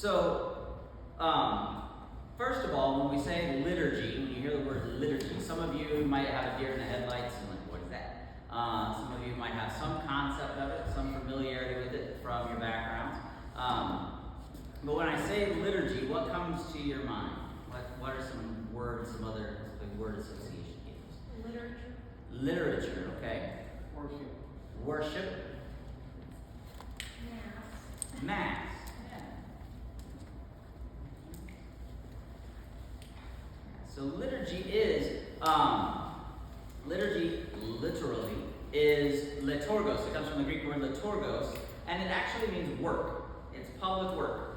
So, first of all, when we say liturgy, when you hear the word liturgy, some of you might have a deer in the headlights and like, what is that? Some of you might have some concept of it, some familiarity with it from your backgrounds. But when I say liturgy, what comes to your mind? What are some words, some other word association games? Literature. Literature, okay. Worship. Worship. Mass. Mass. Yeah. So liturgy literally is liturgos. It comes from the Greek word liturgos, and it actually means work. It's public work.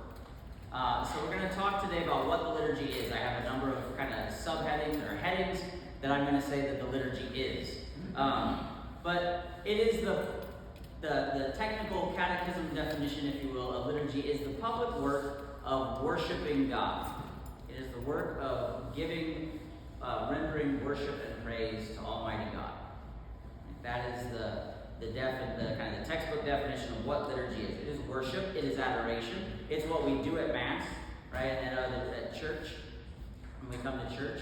So we're going to talk today about what the liturgy is. I have a number of kind of subheadings or headings that I'm going to say that the liturgy is. But it is the technical catechism definition, if you will, of liturgy is the public work of worshiping God. It is the work of rendering worship and praise to Almighty God. That is the kind of the textbook definition of what liturgy is. It is worship. It is adoration. It's what we do at Mass, right? And at church, when we come to church,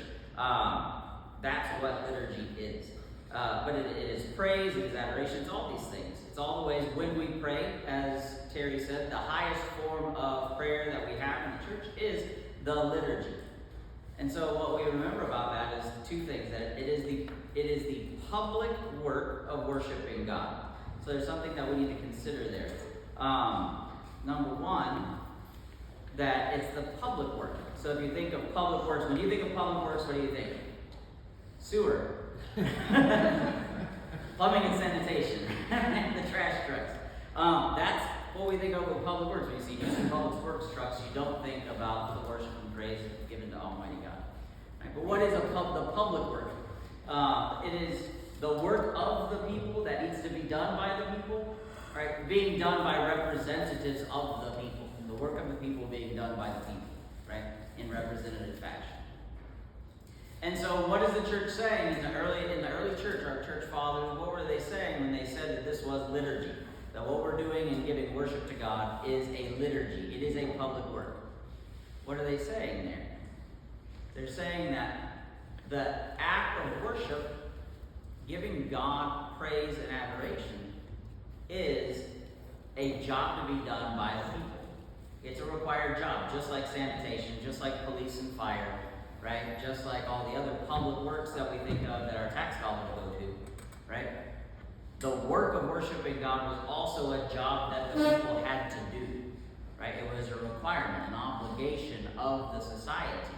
that's what liturgy is. But it is praise. It is adoration. It's all these things. It's all the ways when we pray, as Terry said, the highest form of prayer that we have in the church is the liturgy. And so what we remember about that is two things: that it is the public work of worshiping God. So there's something that we need to consider there. Number one, that it's the public work. So if you think of public works, when you think of public works, what do you think? Sewer. Plumbing and sanitation. The trash trucks. That's what we think of with public works. When you see just public works trucks, you don't think about the worship and praise given to Almighty God. Right? But what is the public work? It is the work of the people that needs to be done by the people, right? Being done by representatives of the people. The work of the people being done by the people, right? In representative fashion. And so what is the church saying in the early church, our church fathers, what were they saying when they said that this was liturgy? That what we're doing in giving worship to God is a liturgy. It is a public work. What are they saying there? They're saying that the act of worship, giving God praise and adoration, is a job to be done by the people. It's a required job, just like sanitation, just like police and fire, right? Just like all the other public works that we think of that our tax dollars go to, right? The work of worshiping God was also a job that the people had to do, right? It was a requirement, an obligation of the society.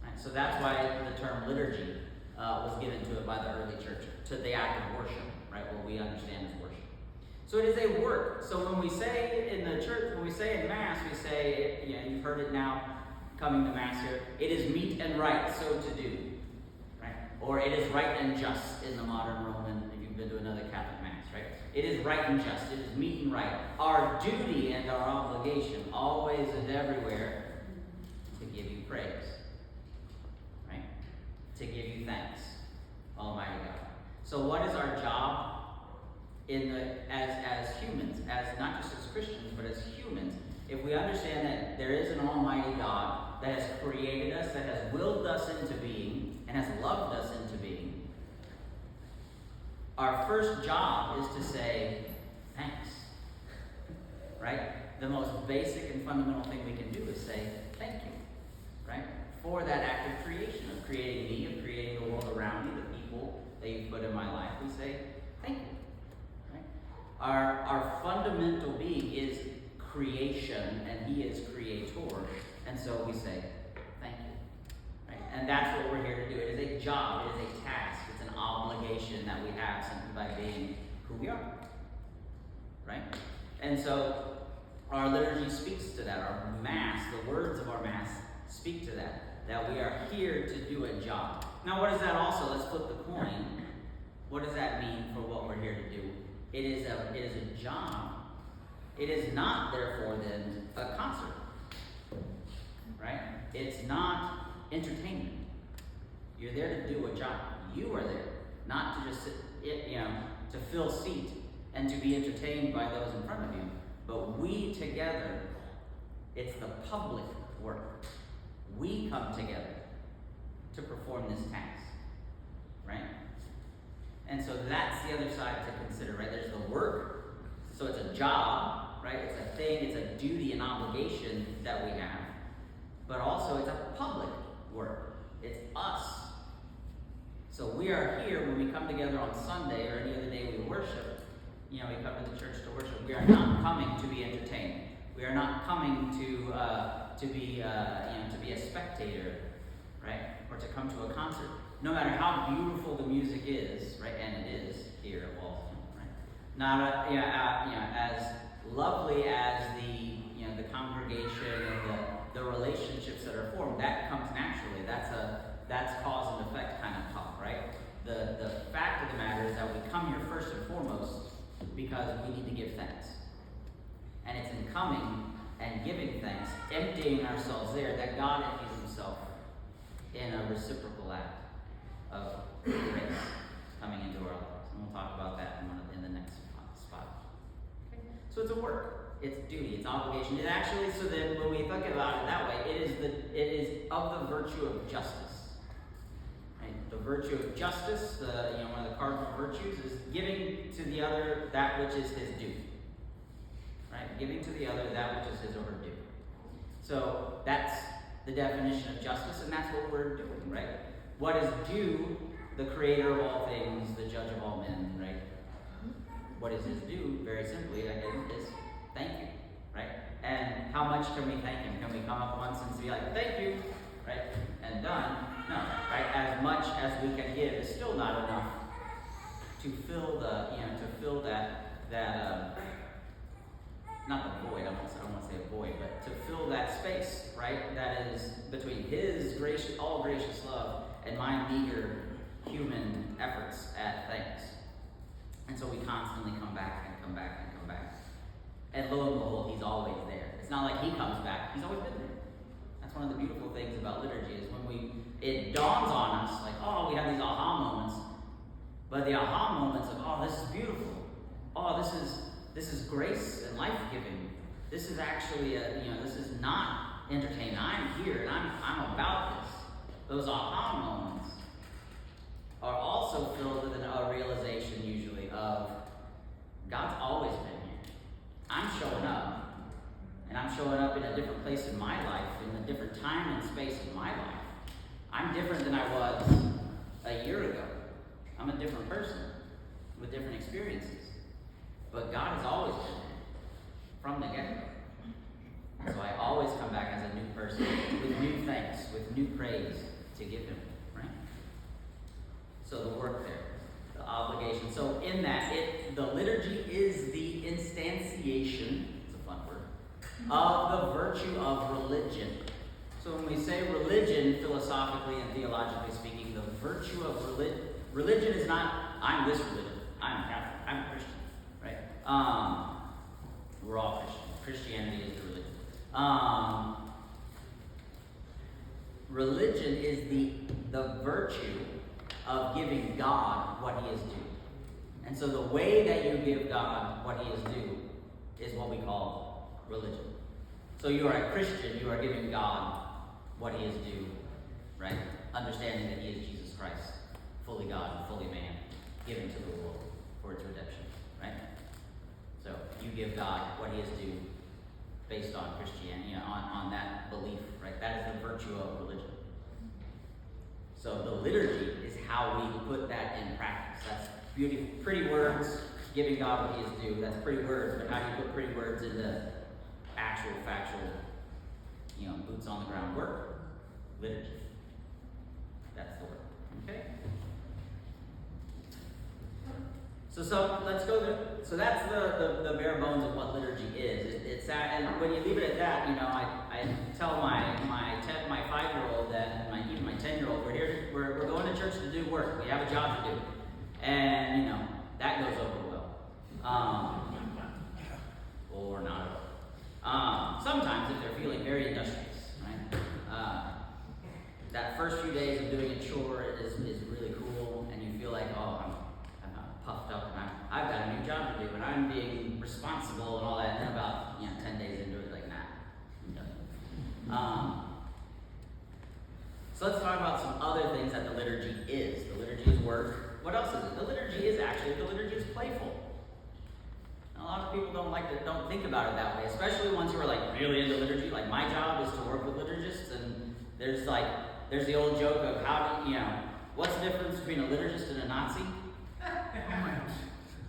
Right? So that's why the term liturgy was given to it by the early church, to the act of worship, right? What we understand as worship. So it is a work. So when we say in the church, when we say in Mass, we say, you've heard it now, coming to Mass here, it is meet and right so to do, right? Or it is right and just in the modern Roman, if you've been to another Catholic Mass, right? It is right and just, it is meet and right. Our duty and our obligation, always and everywhere, to give you praise, right? To give you thanks, Almighty God. So what is our job as humans, as not just as Christians, but as humans? If we understand that there is an Almighty God that has created us, that has willed us into being, and has loved us into being, our first job is to say thanks. Right? The most basic and fundamental thing we can do is say thank you. Right? For that act of creation, of creating me, of creating the world around me, the people that you put in my life, we say thank you. Right? Our fundamental being is creation, and He is creator, and so we say thank you. Right? And that's what we're here to do. It is a job, it is a task, it's an obligation that we have simply by being who we are. Right? And so our liturgy speaks to that. Our Mass, the words of our Mass speak to that we are here to do a job. Now what does that also, let's flip the coin, what does that mean for what we're here to do? It is a job. It is not, therefore, then, a concert, right? It's not entertainment. You're there to do a job. You are there, not to just sit, to fill seat and to be entertained by those in front of you. But we together It's the public work. We come together to perform this task, right? And so that's the other side to consider, right? There's the work, so it's a job, right? It's a thing, it's a duty, an obligation that we have, but also it's a public work. It's us. So we are here when we come together on Sunday or any other day we worship. We come to the church to worship. We are not coming to be entertained. We are not coming to be a spectator, right? Or to come to a concert. No matter how beautiful the music is, right? And it is here at Walton, right? Not as lovely as the congregation and the relationships that are formed. That comes naturally. That's cause and effect kind of talk, right? The fact of the matter is that we come here first and foremost because we need to give thanks. And it's in coming and giving thanks, emptying ourselves there, that God empties himself in a reciprocal act of grace coming into our lives. And we'll talk about that in the next spot. Okay? So it's a work, it's duty, it's obligation. It actually, so that when we think about it that way, it is of the virtue of justice. Right? The virtue of justice, one of the cardinal virtues, is giving to the other that which is his due. Right? Giving to the other that which is his or her due. So that's the definition of justice, and that's what we're doing, right? What is due the creator of all things, the judge of all men, right? What is his due, very simply, is thank you, right? And how much can we thank him? Can we come up once and be like, thank you, right? And done? No, right? As much as we can give is still not enough to fill that not the void, I don't want to say a void, but to fill that space, right? That is between his gracious, all gracious love and my meager human efforts at thanks. And so we constantly come back and come back and come back. And lo and behold, he's always there. It's not like he comes back, he's always been there. That's one of the beautiful things about liturgy is when it dawns on us, like, oh, we have these aha moments. But the aha moments of, oh, this is beautiful. Oh, this is grace and life-giving. This is actually this is not entertaining. I'm here and I'm about this. Those aha moments are also filled with a realization usually of God's always been here. I'm showing up. And I'm showing up in a different place in my life, in a different time and space in my life. I'm different than I was a year ago. I'm a different person with different experiences. But God has always been there from the get-go. So I always come back as a new person with new thanks, with new praise to give him, right? So the work there, the obligation. So in that, the liturgy is the instantiation, it's a fun word, of the virtue of religion. So when we say religion, philosophically and theologically speaking, the virtue of religion is not, I'm this religion, I'm Catholic, I'm a Christian. Right? We're all Christian. Christianity is the religion. Religion is the virtue of giving God what he is due. And so the way that you give God what he is due is what we call religion. So you are a Christian, you are giving God what he is due, right? Understanding that he is Jesus Christ, fully God and fully man, given to the world for its redemption, right? So you give God what he is due based on Christianity, on that belief, right? That is the virtue of religion. So the liturgy is how we put that in practice. That's beautiful, pretty words, giving God what he is due. That's pretty words, but how do you put pretty words into actual, factual, boots on the ground work? Liturgy. That's the work. Okay? So let's go through. So that's the bare bones of what liturgy is. It's that, and when you leave it at that, I tell my 5-year-old and even my 10-year-old, we're going to church to do work. We have a job to do, and that goes over well, or not at all. Sometimes if they're feeling very industrious, right? That first few days of doing a chore is really cool, and you feel like, oh, I'm puffed up, and I've got a new job to do, and I'm being responsible and all that. And then about 10 days into it, like, nah, I'm done. So let's talk about some other things that the liturgy is. The liturgy is work. What else is it? The liturgy is playful. And a lot of people don't think about it that way, especially ones who are like really into liturgy. Like my job is to work with liturgists, and there's the old joke of what's the difference between a liturgist and a Nazi?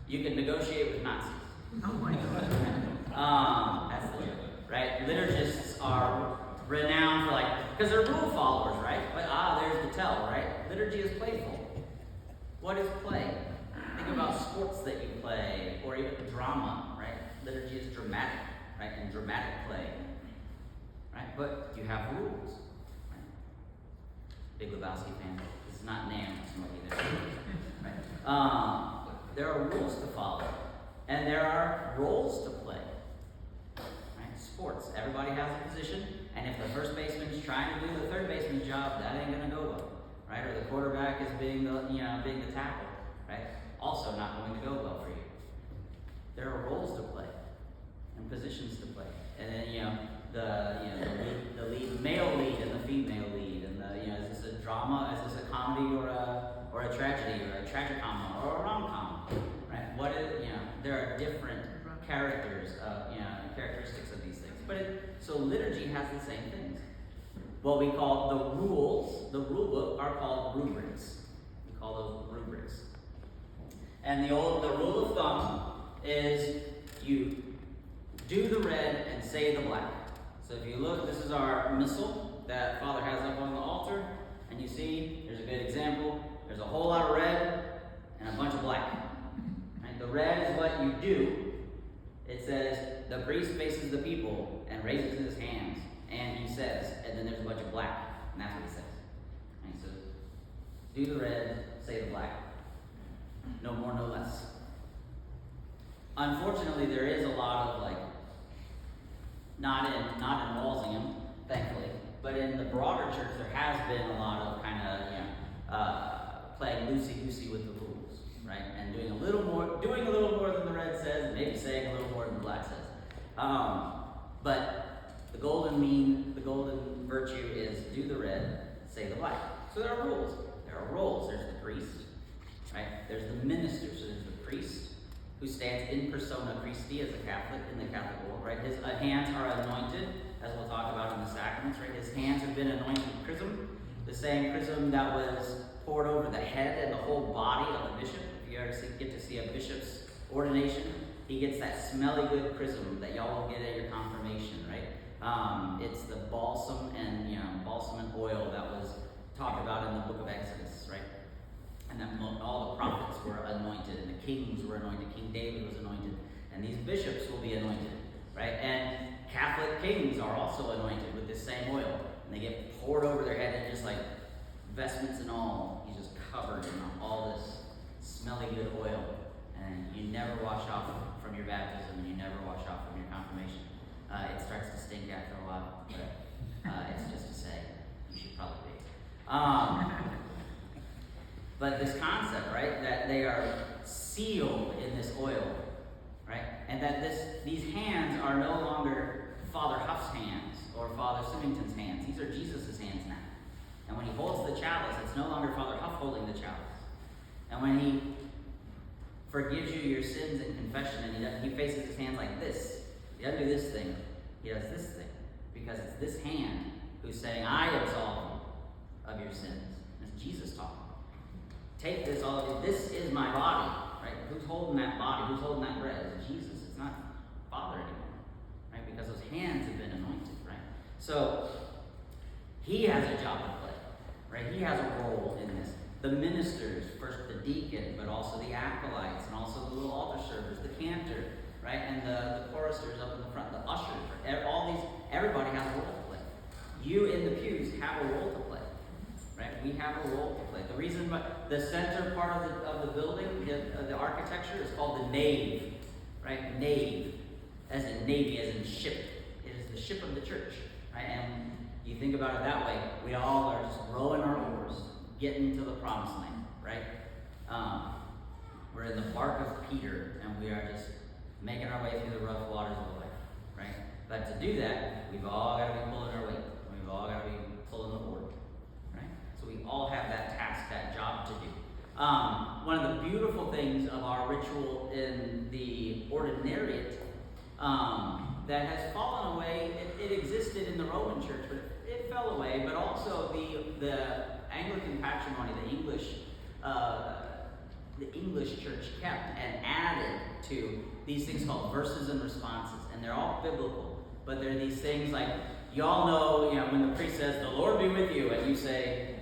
You can negotiate with Nazis. Oh my God. That's the joke, right? Liturgists are renowned for because they're rule followers, right? But there's the tell, right? Liturgy is playful. What is play? Think about sports that you play, or even drama, right? Liturgy is dramatic, right? And dramatic play, right? But you have rules, right? Big Lebowski fan. This is not Nam, it's not either, right? There are rules to follow, and there are roles to play. Right? Sports, everybody has a position, and if the first baseman is trying to do the third baseman's job, that ain't gonna go well, right? Or the quarterback is being the tackle, right? Also not going to go well for you. There are roles to play and positions to play, and then the lead, male lead and the female lead, and is this a drama? Is this a comedy or a tragedy or a tragicom or a rom-com? Right? There are different characteristics of these things. So liturgy has the same things. What we call the rules, the rule book, are called rubrics. We call those rubrics. And the rule of thumb is you do the red and say the black. So if you look, this is our missal that Father has up on the altar, and you see, there's a good example. There's a whole lot of red and a bunch of black. Right? The red is what you do. It says, the priest faces the people and raises his hands, and he says, and then there's a bunch of black, and that's what he says. And he says, do the red, say the black. No more, no less. Unfortunately, there is a lot of not in Walsingham, thankfully, but in the broader church, there has been a lot of playing loosey-goosey with the rules, right? And doing a little more than the red says, and maybe saying a little more than the black says. But the golden virtue is do the red, say the black. So there are rules. There are roles. There's the priest, right? There's the minister. So there's the priest who stands in persona Christi as a Catholic in the Catholic world, right? His hands are anointed, as we'll talk about in the sacraments, right? His hands have been anointed with chrism, the same chrism that was poured over the head and the whole body of the bishop. If you ever get to see a bishop's ordination, he gets that smelly good chrism that y'all will get at your confirmation, right? It's the balsam and oil that was talked about in the book of Exodus, right? And that all the prophets were anointed, and the kings were anointed. King David was anointed, and these bishops will be anointed, right? And Catholic kings are also anointed with this same oil, and they get poured over their head, and just like vestments and all, he's just covered in all this smelly good oil, and you never wash off from your baptism, and you never wash off from your confirmation. It starts to stink after a while, but it's just to say you should probably wait. But this concept, right, that they are sealed in this oil, right, and that these hands are no longer Father Huff's hands or Father Symington's hands. These are Jesus' hands now. And when he holds the chalice, it's no longer Father Huff holding the chalice. And when he forgives you your sins in confession, and he faces his hands like this, he doesn't do this thing, he does this thing, because it's this hand who's saying, I absolve you of your sins. And it's Jesus talking. Take this, all of you. This is my body, right? Who's holding that body? Who's holding that bread? It's Jesus. It's not Father anymore, right? Because those hands have been anointed, right? So he has a job to play, right? He has a role in this. The ministers, first the deacon, but also the acolytes, and also the little altar servers, the cantor, right? And the choristers up in the front, the ushers, everybody has a role to play. You in the pews have a role to play. Right? We have a role to play. The reason why the center part of the building, the architecture, is called the nave. Right? Nave, as in navy, as in ship. It is the ship of the church. Right? And you think about it that way, we all are just rowing our oars, getting to the promised land. Right? We're in the bark of Peter, and we are just making our way through the rough waters of life. Right? But to do that, we've all got to be pulling our weight. we've all got to be pulling the oar, right? So we all have that task, that job to do. One of the beautiful things of our ritual in the ordinariate that has fallen away, it existed in the Roman church, but it fell away, but also the Anglican patrimony, the English church kept and added to these things called verses and responses, and they're all biblical, but they're these things like, y'all know, when the priest says, "The Lord be with you," and you say,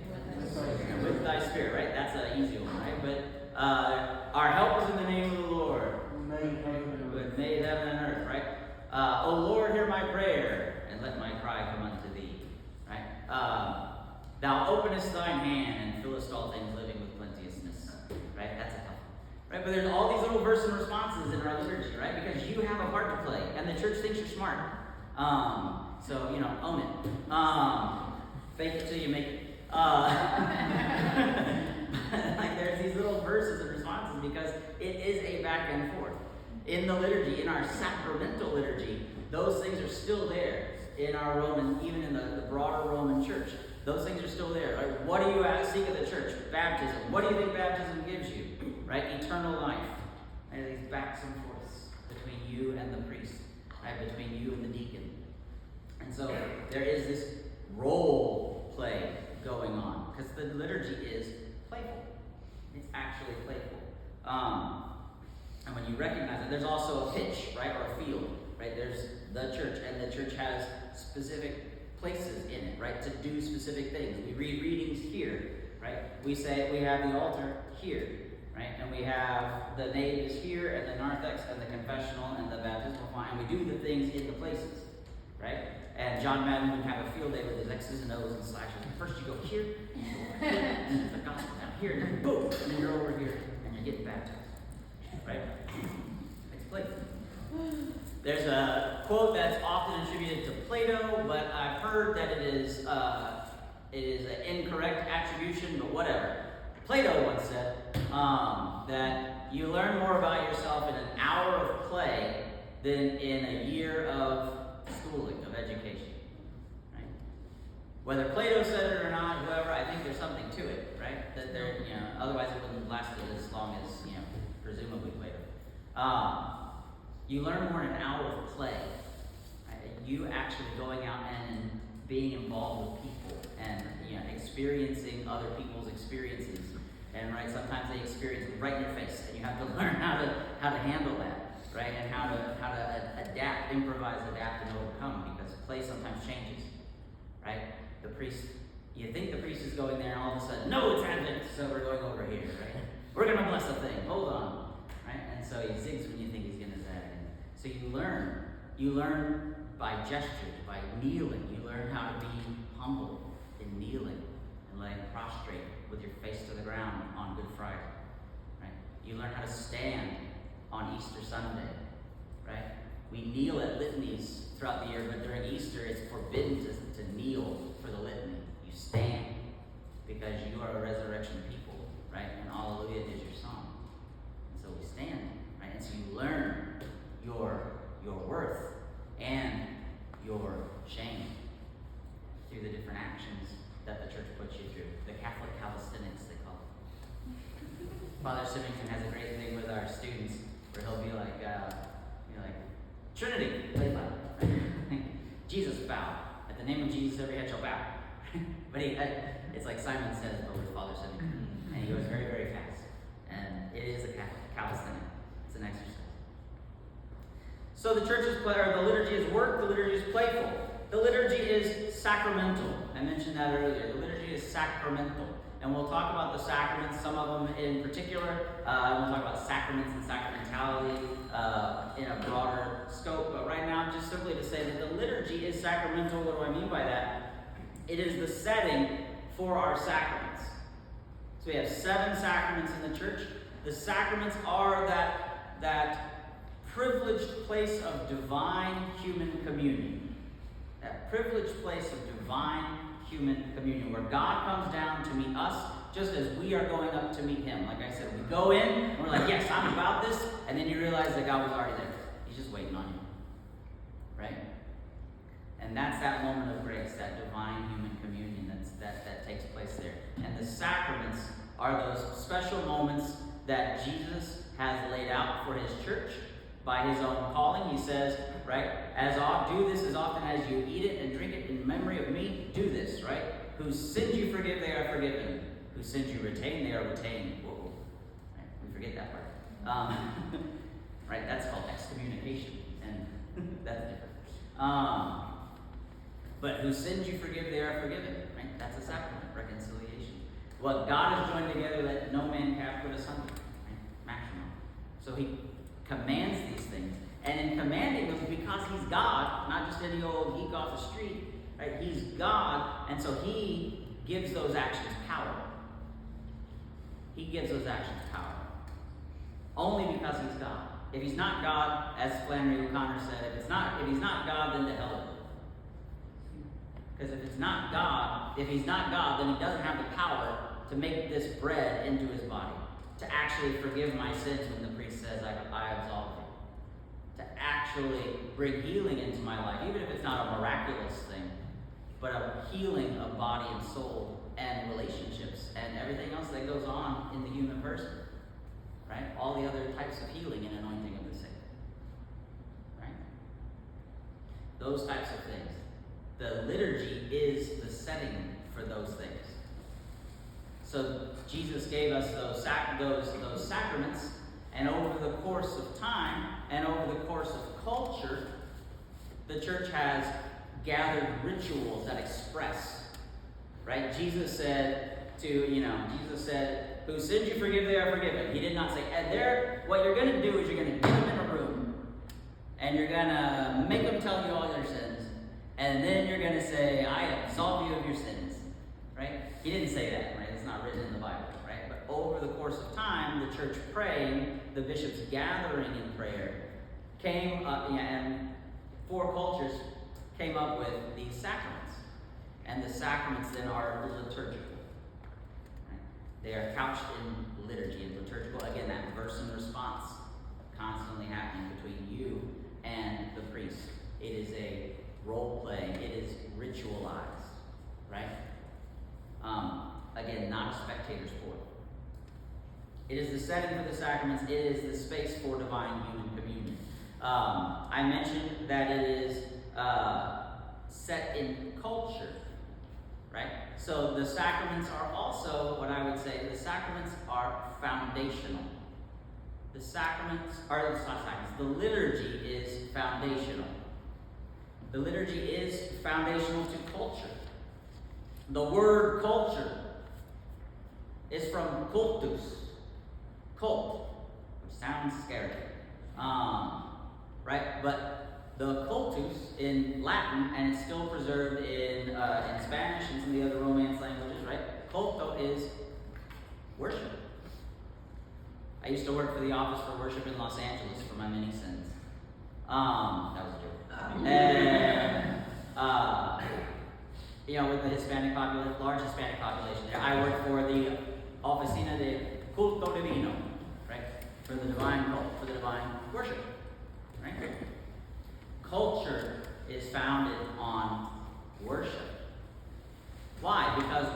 "With thy spirit," right? That's an easy one, right? But our help is in the name of the Lord, who made heaven and earth, right? "O Lord, hear my prayer, and let my cry come unto thee," right? "Thou openest thine hand, and fillest all things living with plenteousness," right? That's a tough one, right? But there's all these little verse and responses in our liturgy, right? Because you have a part to play, and the church thinks you're smart. So, own it. Fake it till you make it. Like there's these little verses and responses because it is a back and forth. In the liturgy, in our sacramental liturgy, those things are still there in our Roman, even in the broader Roman church. Those things are still there. Like, what do you seek of the church? Baptism. What do you think baptism gives you? Right? Eternal life. And these backs and forths between you and the priest, right? Between you and the deacon. And so there is this role play going on because the liturgy is playful. It's actually playful. And when you recognize it, there's also a pitch, right, or a field, right? There's the church, and the church has specific places in it, right, to do specific things. We read readings here, right? We have the altar here, right? And we have the nave is here, and the narthex, and the confessional, and the baptismal font, and we do the things in the places, right? And John Madden would have a field day with his X's and O's and slashes. And first you go here, and you go over here, and then the gospel down here, and then boom, and then you're over here, and you're getting baptized. Right? It's playful. There's a quote that's often attributed to Plato, but I've heard that it is an incorrect attribution, but whatever. Plato once said that you learn more about yourself in an hour of play than in a year of schooling, of education. Right? Whether Plato said it or not, whoever, I think there's something to it, right? That there, otherwise it wouldn't have lasted as long as, presumably Plato. You learn more in an hour of play. Right? You actually going out and being involved with people and experiencing other people's experiences. And right, sometimes they experience it right in your face, and you have to learn how to handle that, right? And how to adapt, improvise, adapt, and overcome, because play sometimes changes, right? The priest, you think the priest is going there, and all of a sudden, no, it's Advent, so we're going over here, right? We're going to bless the thing. Hold on, right? And so he zigs when you think he's going to zag. And so you learn. You learn by gestures, by kneeling. You learn how to be humble in kneeling and laying prostrate with your face to the ground on Good Friday, right? You learn how to stand on Easter Sunday, right? We kneel at litanies throughout the year, but during Easter, it's forbidden to kneel for the litany. You stand because you are a resurrection people, right? And Alleluia is your song. And so we stand, right? And so you learn your worth and your shame through the different actions that the church puts you through. The Catholic calisthenics, they call it. Father Symington has a great thing with our students where he'll be like, Trinity, lay loud. Jesus bow. At the name of Jesus, every head shall bow. But it's like Simon says, but with Father Symington. And he goes very, very fast. And it is a calisthenic. It's an exercise. So the church is the liturgy is work, the liturgy is playful. The liturgy is sacramental. I mentioned that earlier. The liturgy is sacramental. And we'll talk about the sacraments, some of them in particular. We'll talk about sacraments and sacramentality in a broader scope. But right now, just simply to say that the liturgy is sacramental. What do I mean by that? It is the setting for our sacraments. So we have 7 sacraments in the church. The sacraments are that privileged place of divine human communion. That privileged place of divine human communion, where God comes down to meet us just as we are going up to meet him. Like I said, we go in, and we're like, yes, I'm about this, and then you realize that God was already there. He's just waiting on you. Right? And that's that moment of grace, that divine are those special moments that Jesus has laid out for his church by his own calling. He says, right, do this as often as you eat it and drink it in memory of me. Do this, right? Whose sins you forgive, they are forgiven. Whose sins you retain, they are retained. Whoa. Right? We forget that part. Right? That's called excommunication, and that's different. But whose sins you forgive, they are forgiven. Right? That's a sacrament, reconciliation. What God has joined together, let no man put asunder. Right? Maximum. So he commands these things. And in commanding them, because he's God, not just any old geek off the street, right? He's God, and so he gives those actions power. He gives those actions power. Only because he's God. If he's not God, as Flannery O'Connor said, if he's not God, then to hell with him. Because if he's not God, then he doesn't have the power to make this bread into his body, to actually forgive my sins when the priest says, I absolve you, to actually bring healing into my life, even if it's not a miraculous thing, but a healing of body and soul and relationships and everything else that goes on in the human person, right? All the other types of healing and anointing of the sick, right? Those types of things. The liturgy is the setting for those things. So Jesus gave us those sacraments, and over the course of time and over the course of culture, the church has gathered rituals that express, right? Jesus said, whose sins you forgive, they are forgiven. He did not say, what you're going to do is you're going to get them in a room, and you're going to make them tell you all your sins, and then you're going to say, I absolve you of your sins, right? He didn't say that, right? It's not written in the Bible, right? But over the course of time, the church praying, the bishops gathering in prayer, and four cultures came up with these sacraments. And the sacraments then are liturgical. Right? They are couched in liturgy and liturgical. Again, that verse and response constantly happening between you and the priest. It is a role play. It is ritualized, right? Again, not a spectator sport. It is the setting for the sacraments. It is the space for divine human communion. I mentioned that it is set in culture, right? So the sacraments are also, what I would say, the sacraments are foundational. The liturgy is foundational. The liturgy is foundational to culture. The word culture is from cultus, cult, which sounds scary, right? But the cultus in Latin, and it's still preserved in Spanish and some of the other Romance languages, right? Culto is worship. I used to work for the Office for Worship in Los Angeles for my many sins. That was a joke. And, with the Hispanic population, large Hispanic population there, I worked for the Oficina de Culto Divino, right? For the divine cult, for the divine worship, right? Culture is founded on worship. Why? Because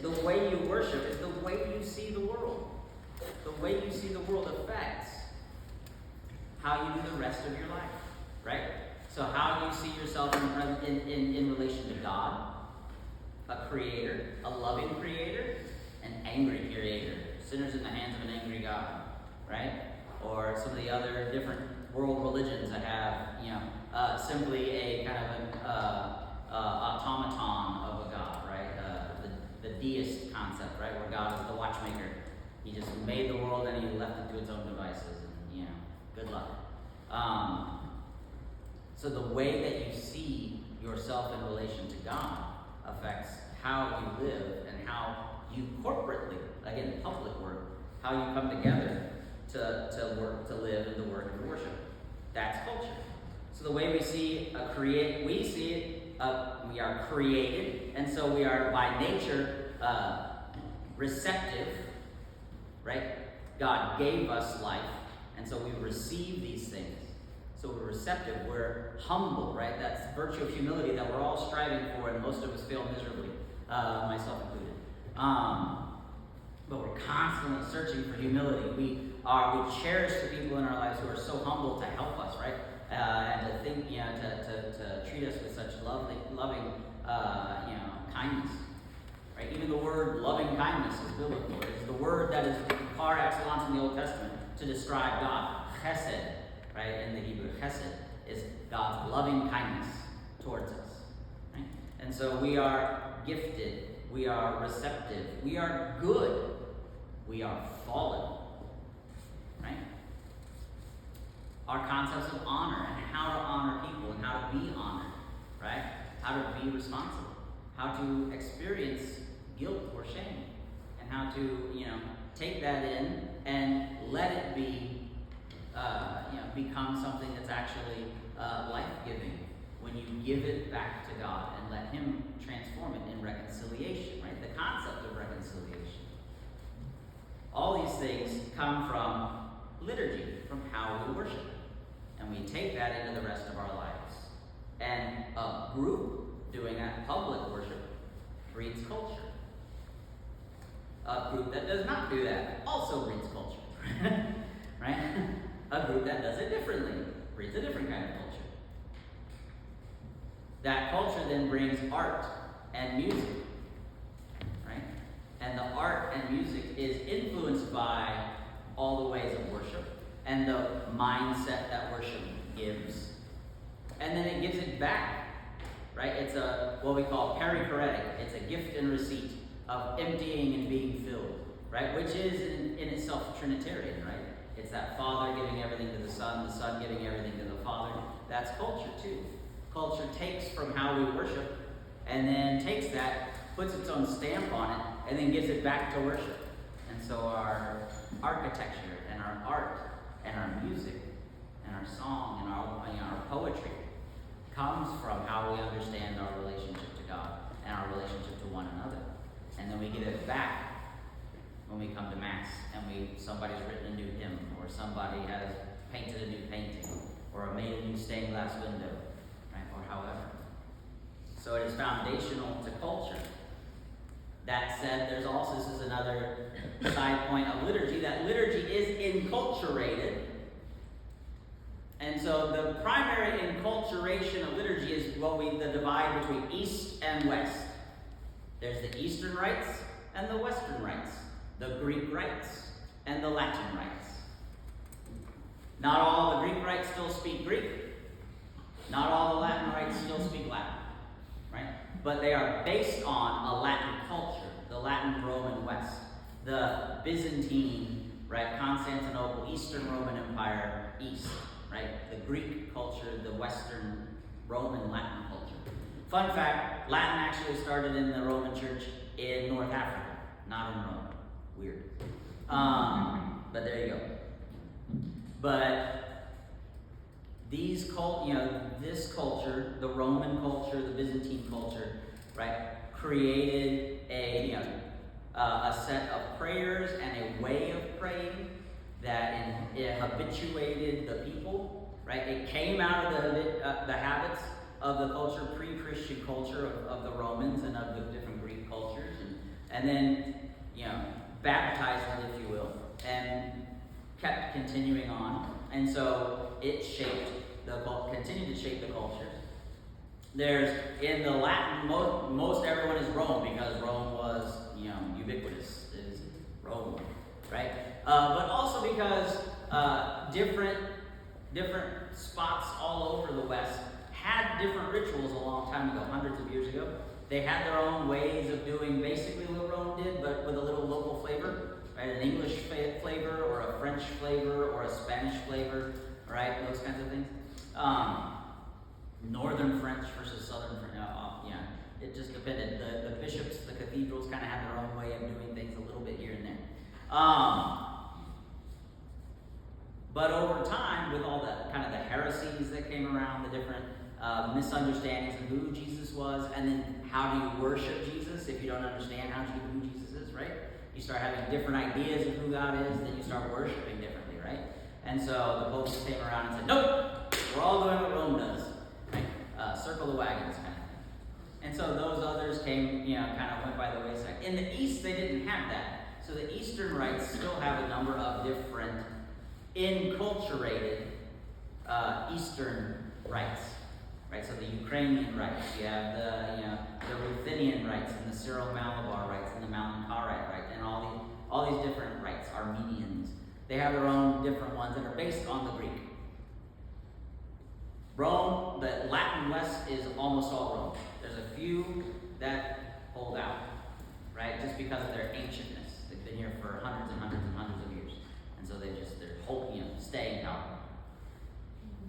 the way you worship is the way you see the world. The way you see the world affects how you do the rest of your life, right? So how you see yourself in relation to God, a creator, a loving creator, an angry creator, sinners in the hands of an angry God, right? Or some of the other different world religions that have, simply a kind of an automaton of a God, right? The deist concept, right? Where God is the watchmaker. He just made the world and he left it to its own devices, and good luck. So the way that you see yourself in relation to God affects how you live and how you corporately, again, public work, how you come together to work, to live, and to work and worship. That's culture. So the way we see we are created, and so we are by nature receptive, right? God gave us life, and so we receive these things. So we're receptive, we're humble, right? That's virtue of humility that we're all striving for, and most of us fail miserably, myself included. but we're constantly searching for humility. We cherish the people in our lives who are so humble to help us, right? And to think, to treat us with such loving, kindness, right? Even the word loving kindness is biblical. It's the word that is par excellence in the Old Testament to describe God. Chesed, right? In the Hebrew, chesed is God's loving kindness towards us, right? And so we are gifted, we are receptive, we are good, we are fallen, right? Our concepts of honor and how to honor people and how to be honored, right? How to be responsible, how to experience guilt or shame, and how to, take that in and let it be, become something that's actually life-giving when you give it back to God and let Him transform it in reconciliation, right? The concept of reconciliation. All these things come from liturgy, from how we worship. And we take that into the rest of our lives. And a group doing that public worship breeds culture. A group that does not do that also breeds culture. Right? A group that does it differently breeds a different kind of culture. That culture then brings art and music. Right? And the art and music is influenced by all the ways of worship and the mindset that worship gives. And then it gives it back, right? It's what we call perichoretic. It's a gift and receipt of emptying and being filled, right? Which is in itself Trinitarian, right? It's that Father giving everything to the Son giving everything to the Father. That's culture too. Culture takes from how we worship and then takes that, puts its own stamp on it, and then gives it back to worship. And so our architecture and our art and our music and our song and our poetry comes from how we understand our relationship to God and our relationship to one another. And then we give it back when we come to Mass and somebody's written a new hymn, or somebody has painted a new painting, or made a new stained glass window, right? Or however. So it is foundational to culture. That said, there's also, this is another side point of liturgy, that liturgy is enculturated. And so the primary enculturation of liturgy is the divide between East and West. There's the Eastern rites and the Western rites, the Greek rites and the Latin rites. Not all the Greek rites still speak Greek. Not all the Latin rites still speak Latin, right? But they are based on a Latin culture, the Latin Roman West, the Byzantine, right, Constantinople, Eastern Roman Empire, East, right? The Greek culture, the Western Roman Latin culture. Fun fact, Latin actually started in the Roman Church in North Africa, not in Rome. Weird. But there you go. But this culture, the Roman culture, the Byzantine culture, right, created a set of prayers and a way of praying that it habituated the people, right? It came out of the habits of the culture, pre-Christian culture of the Romans and of the different Greek cultures, and then, baptized it, if you will, and kept continuing on. And so it continued to shape the culture. There's, in the Latin, most everyone is Rome, because Rome was, ubiquitous. It is Rome, right? But also because different spots all over the West had different rituals a long time ago, hundreds of years ago. They had their own ways of doing basically what Rome did, but with a little local flavor, right? An English flavor, or a French flavor, or a Spanish flavor, right? Those kinds of things. Northern French versus Southern French, it just depended. The bishops, the cathedrals kind of had their own way of doing things a little bit here and there. But over time, with all the kind of the heresies that came around, the different misunderstandings of who Jesus was, and then how do you worship Jesus if you don't understand who Jesus is, right? You start having different ideas of who God is, then you start worshiping differently, right? And so the popes came around and said, nope, we're all doing what Rome does, right? Circle the wagons kind of thing. And so those others came, kind of went by the wayside. In the East, they didn't have that. So the Eastern rites still have a number of different enculturated Eastern rites, right? So the Ukrainian rites, you have the Ruthenian rites, and the Syro-Malabar rites, and the Mountain Karite rite, and all these different rites. Armenians, they have their own different ones that are based on the Greek. Rome, the Latin West is almost all Rome. There's a few that hold out, right? Just because of their ancientness. They've been here for hundreds and hundreds and hundreds of years, and so they're staying power.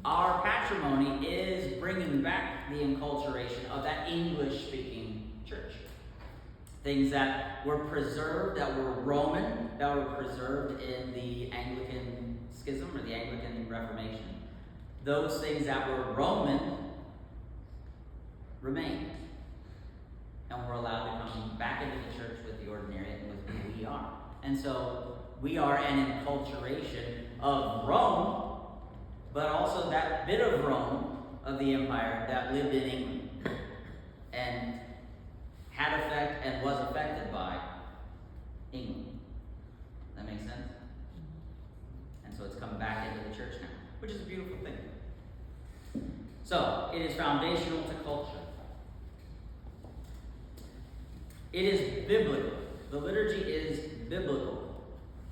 Our patrimony is bringing back the enculturation of that English-speaking church. Things that were preserved, that were Roman, that were preserved in the Anglican Schism or the Anglican Reformation. Those things that were Roman remained. And we're allowed to come back into the church with the ordinariate and with who we are. And so we are an enculturation of Rome, but also that bit of Rome, of the empire, that lived in England and had effect and was affected by England. That makes sense? And so it's come back into the church now, which is a beautiful thing. So, it is foundational to culture. It is biblical. The liturgy is biblical.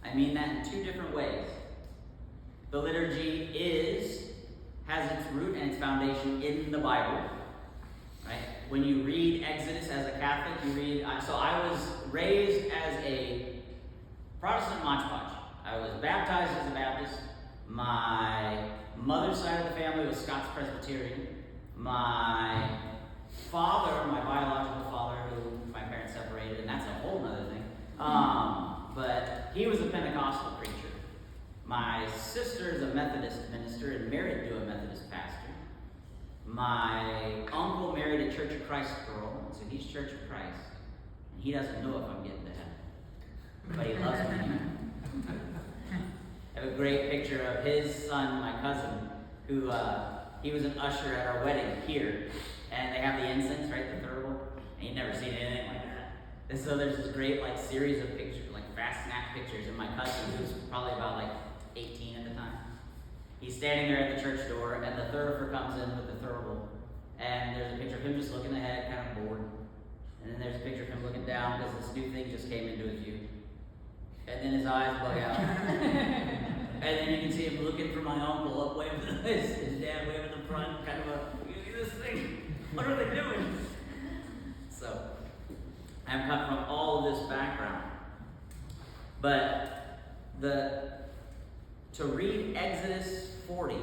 I mean that in two different ways. The liturgy has its root and its foundation in the Bible. Right? When you read Exodus as a Catholic, you read. So I was raised as a Protestant Hodgepodge. I was baptized as a Baptist. My mother's side of the family was Scots Presbyterian. My father, my biological father, who my parents separated, and that's a whole other thing. But he was a Pentecostal preacher. My sister's a Methodist minister and married to a Methodist pastor. My uncle married a Church of Christ girl, so he's Church of Christ. And he doesn't know if I'm getting to heaven, but he loves me anyway. I have a great picture of his son, my cousin, who he was an usher at our wedding here, and they have the incense, right, the thurible, and you've never seen anything like that. And so there's this great series of pictures, fast snap pictures of my cousin, who's probably about 18 at the time. He's standing there at the church door, and the thurifer comes in with the thurible, and there's a picture of him just looking ahead, kind of bored, and then there's a picture of him looking down because this new thing just came into his view. And then his eyes bug out. And then you can see him looking for my uncle up waving his dad waving the front, kind of you see this thing? What are they doing? So, I'm cut from all of this background. But to read Exodus 40,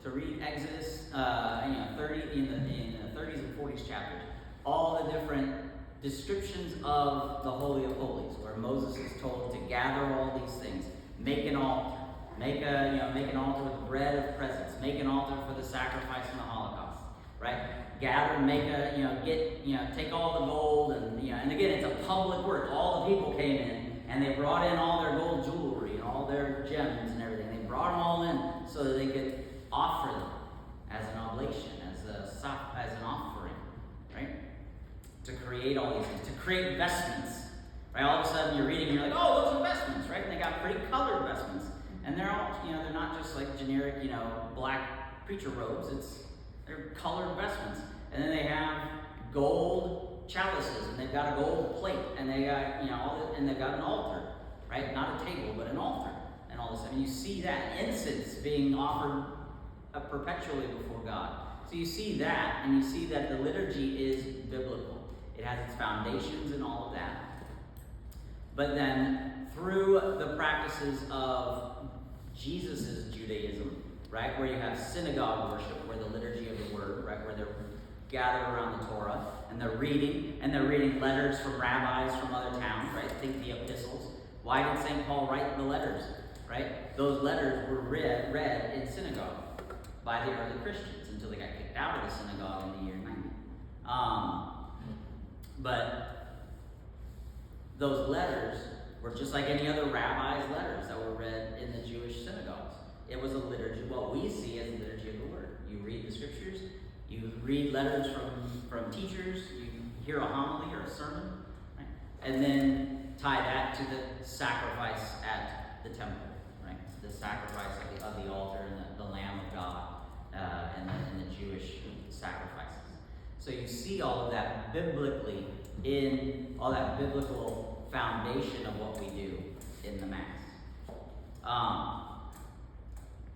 to read Exodus 30 in the 30s and 40s chapters, all the different descriptions of the Holy of Holies, where Moses is told to gather all these things, make an altar, make an altar with bread of presence, make an altar for the sacrifice and the Holocaust, right? Gather, take all the gold, and again, it's a public work. All the people came in, and they brought in all their gold jewelry and all their gems and everything. They brought them all in so that they could offer them as an oblation, as an offering, right? To create all these things, to create vestments, right? All of a sudden you're reading and you're like, oh, those are vestments, right? And they got pretty colored vestments. And they're all, they're not just generic, black preacher robes. They're colored vestments. And then they have gold chalices, and they've got a gold plate, and they got, and they've got an altar, right? Not a table, but an altar, and all this stuff. And you see that incense being offered perpetually before God. So you see that, and you see that the liturgy is biblical. It has its foundations and all of that. But then, through the practices of Jesus' Judaism, right, where you have synagogue worship, where the liturgy of the word, right, where they're gathered around the Torah, and they're reading letters from rabbis from other towns, right? Think the epistles. Why did St. Paul write the letters, right? Those letters were read in synagogue by the early Christians until they got kicked out of the synagogue in the year 90. But those letters were just like any other rabbi's letters that were read in the Jewish synagogues. It was a liturgy, what we see as the liturgy of the word. You read the scriptures, you read letters from teachers, you hear a homily or a sermon, right? And then tie that to the sacrifice at the temple, right? The sacrifice of the altar and the Lamb of God, and the Jewish sacrifices. So you see all of that biblically in all that biblical foundation of what we do in the Mass.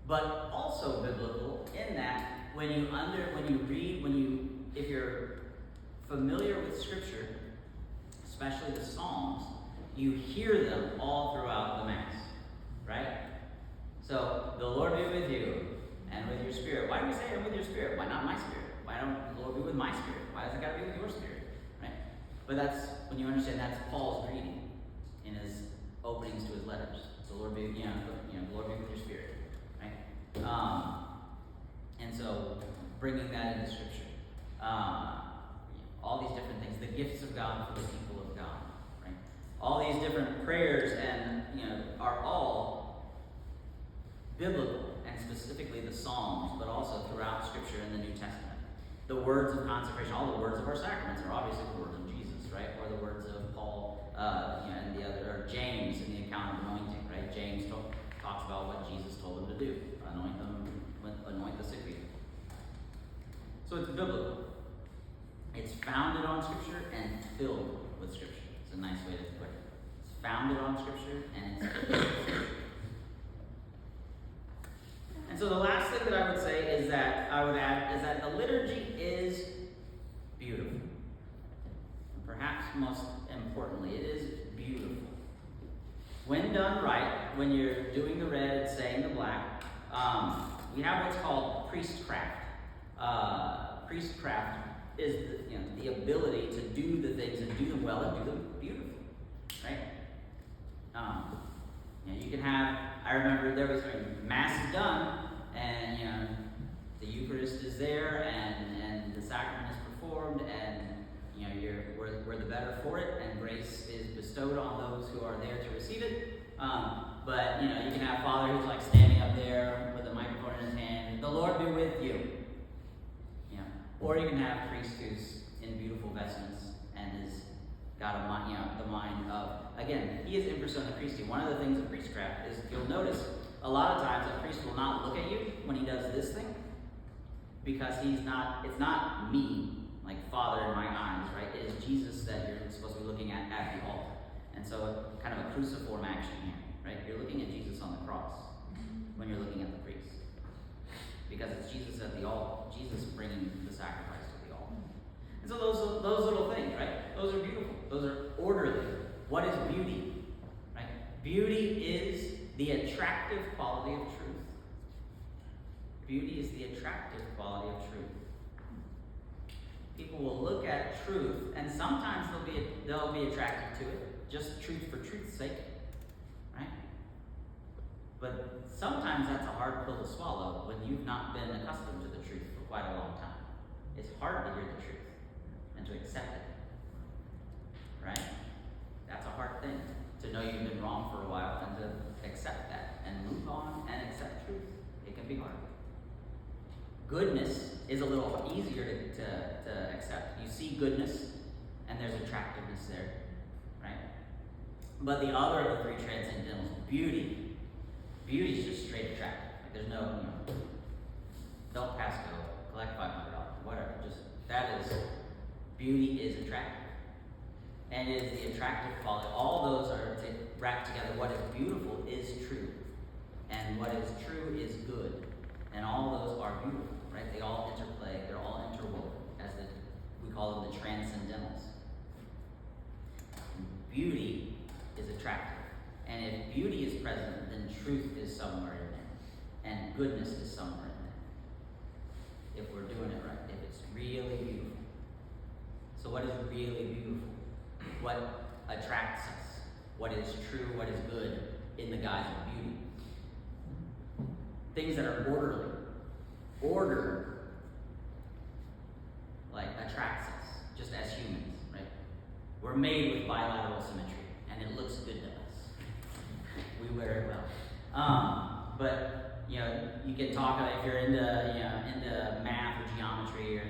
But also biblical in that if you're familiar with Scripture, especially the Psalms, you hear them all throughout the Mass, right? So, the Lord be with you, and with your spirit. Why do we say and with your spirit? Why not my spirit? Why don't the Lord be with my spirit? Why does it got to be with your spirit, right? But that's, when you understand, that's Paul's greeting in his openings to his letters. The Lord be, the Lord be with your spirit, right? And so, bringing that into Scripture. All these different things, the gifts of God for the people of God, right? All these different prayers and are all biblical, and specifically the Psalms, but also throughout Scripture in the New Testament. The words of consecration, all the words of our sacraments are obviously the words of Jesus, right? Or the words of Paul, and the other, or James in the account of anointing, right? James talks about what Jesus told him to do: anoint the sick people. So it's biblical. It's founded on Scripture and filled with Scripture. It's a nice way to put it. It's founded on Scripture and it's filled with Scripture. And so the last thing that I would say is that the liturgy is beautiful. And perhaps most importantly, it is beautiful. When done right, when you're doing the red and saying the black, we have what's called priestcraft. Priestcraft is the ability to do the things and do them well and do them beautifully, right? You can have. I remember there was Mass is done, and the Eucharist is there, and the sacrament is performed, and we're the better for it, and grace is bestowed on those who are there to receive it. But you can have Father who's like standing up there with a microphone in his hand. The Lord be with you. Or you can have a priest who's in beautiful vestments and has got a mind, the mind of, again, he is in persona Christi. One of the things of priestcraft is you'll notice a lot of times a priest will not look at you when he does this thing, because it's not me, like Father in my eyes, right? It is Jesus that you're supposed to be looking at the altar. And so kind of a cruciform action here, right? You're looking at Jesus on the cross when you're looking at the priest. Because it's Jesus at the altar, Jesus bringing the sacrifice to the altar. And so those little things, right? Those are beautiful. Those are orderly. What is beauty? Right? Beauty is the attractive quality of truth. Beauty is the attractive quality of truth. People will look at truth, and sometimes they'll be attracted to it, just truth for truth's sake, right? But sometimes that's a hard pill to swallow when you've not been accustomed to the truth for quite a long time. It's hard to hear the truth and to accept it, right? That's a hard thing, to know you've been wrong for a while and to accept that and move on and accept truth. It can be hard. Goodness is a little easier to accept. You see goodness and there's attractiveness there, right? But the other of the three transcendentals, beauty is just straight attractive. Like there's no, don't pass go, collect $500, whatever. Just that is, beauty is attractive. And it is the attractive quality. All those are wrapped together. What is beautiful is true. And what is true is good. And all those are beautiful, right? They all interplay, they're all interwoven, we call them the transcendentals. Beauty is attractive. And if beauty is present, then truth is somewhere in there. And goodness is somewhere in there. If we're doing it right. If it's really beautiful. So what is really beautiful? What attracts us? What is true, what is good in the guise of beauty? Things that are orderly. Order, like, attracts us, just as humans, right? We're made with bilateral symmetry, and it looks good to us. We wear it well. But you can talk if you're into math or geometry or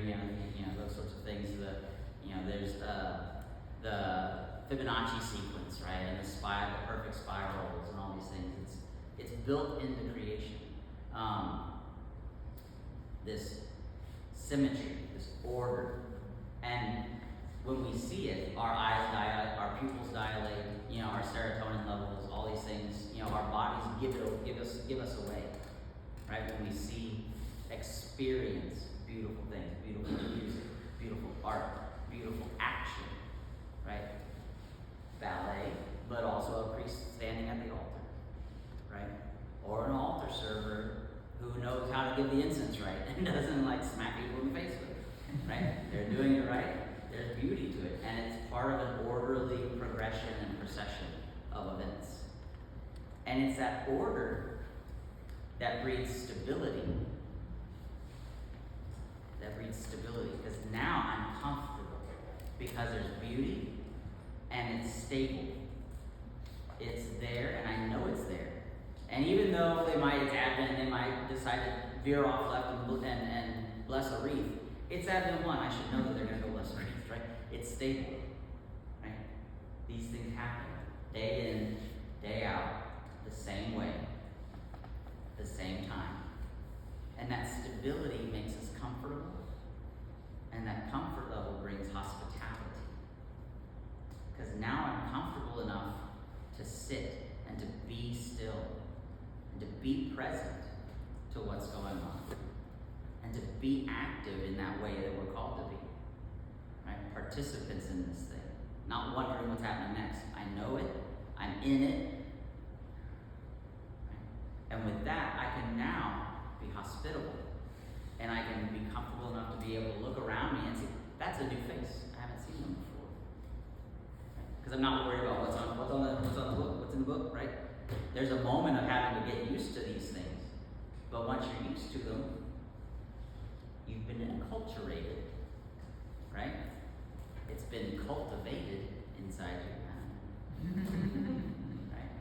those sorts of things. There's the Fibonacci sequence, right? And the perfect spirals and all these things. It's built into creation. This symmetry, this order. And when we see it, our eyes dilate, our pupils dilate, our serotonin levels, all these things, our bodies give us away, right? When we see, experience beautiful things, beautiful music, beautiful art, beautiful action, right? Ballet, but also a priest standing at the altar, right? Or an altar server who knows how to give the incense right and doesn't smack people in the face with it, right? They're doing it right. There's beauty to it, and it's part of an orderly progression and procession of events. And it's that order that breeds stability. Because now I'm comfortable because there's beauty and it's stable. It's there, and I know it's there. And even though it's Advent, and they might decide to veer off left and bless a wreath, it's Advent 1. I should know that they're going to go bless a wreath, right? It's stable, right? These things happen day in, day out, the same way, the same time. And that stability makes us comfortable, and that comfort level brings hospitality. Because now I'm comfortable enough to sit and to be still, and to be present to what's going on, and to be active in that way that we're called to be, right? Participants in this thing, not wondering what's happening next. I know it, I'm in it, right? And with that, I can now be hospitable, and I can be comfortable enough to be able to look around me and see, that's a new face. I haven't seen them before. Because I'm not worried about what's in the book, right? There's a moment of having to get used to these things. But once you're used to them, you've been enculturated, right? It's been cultivated inside you. Right?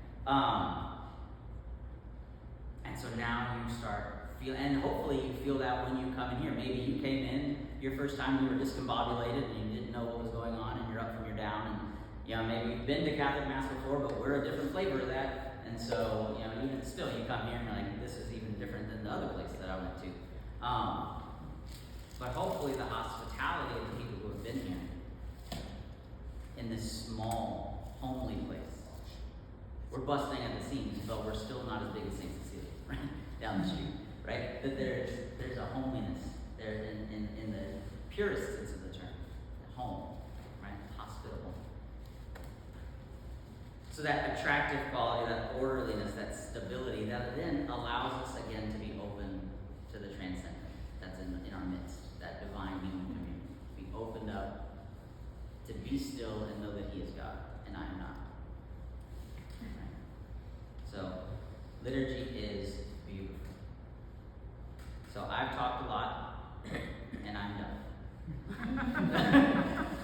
And so now you start feeling, and hopefully you feel that when you come in here. Maybe you came in your first time, you were discombobulated and you didn't know what was going on, and you're up from your down, and maybe you've been to Catholic Mass before, but we're a different flavor of that. And so, even still, you come here and you're like, this is even different than the other place that I went to. But hopefully the hospitality of the people who have been here in this small, homely place. We're busting at the seams, but we're still not as big as St. Cecilia, right? Down the street, right? But there's a homeliness there in the purest sense of the term. Home, right? Hospitable. So that attractive quality, that orderliness, that stability, that then allows us again to be open to the transcendent that's in our midst, that divine human community. Be opened up to be still and know that He is God and I am not. Right? So, liturgy is beautiful. So I've talked a lot, and I'm done.